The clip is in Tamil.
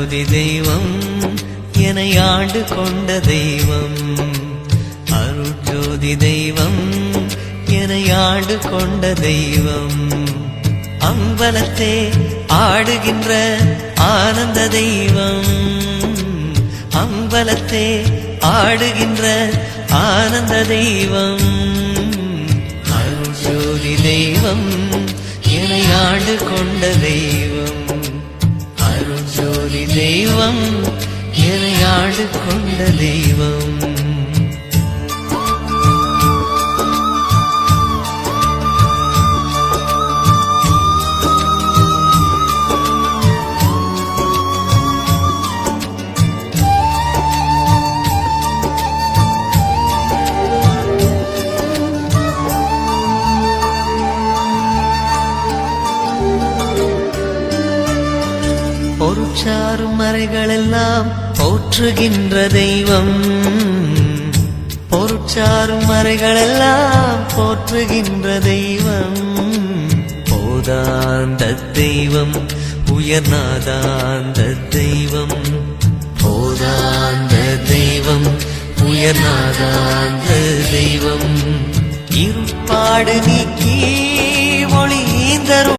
அருட்ஜோதி தெய்வம் என்னை ஆண்டு கொண்ட தெய்வம். அருட்ஜோதி தெய்வம் என்னை ஆண்டு கொண்ட தெய்வம். அம்பலத்தே ஆடுகின்ற ஆனந்த தெய்வம். அம்பலத்தே ஆடுகின்ற ஆனந்த தெய்வம். அருட்ஜோதி தெய்வம் என்னை ஆண்டு கொண்ட தெய்வம். அருட்ஜோதி தெய்வம் என்னை ஆண்டு கொண்ட தெய்வம். பொருட்சாரும் மறைகளெல்லாம் போற்றுகின்ற தெய்வம். பொருட்சாரும் மறைகளெல்லாம் போற்றுகின்ற தெய்வம். போதாந்த தெய்வம் உயர்நாதாந்த தெய்வம். போதாந்த தெய்வம் உயர்நாதாந்த தெய்வம். இருப்பாடு நீக்கி ஒளி தரும்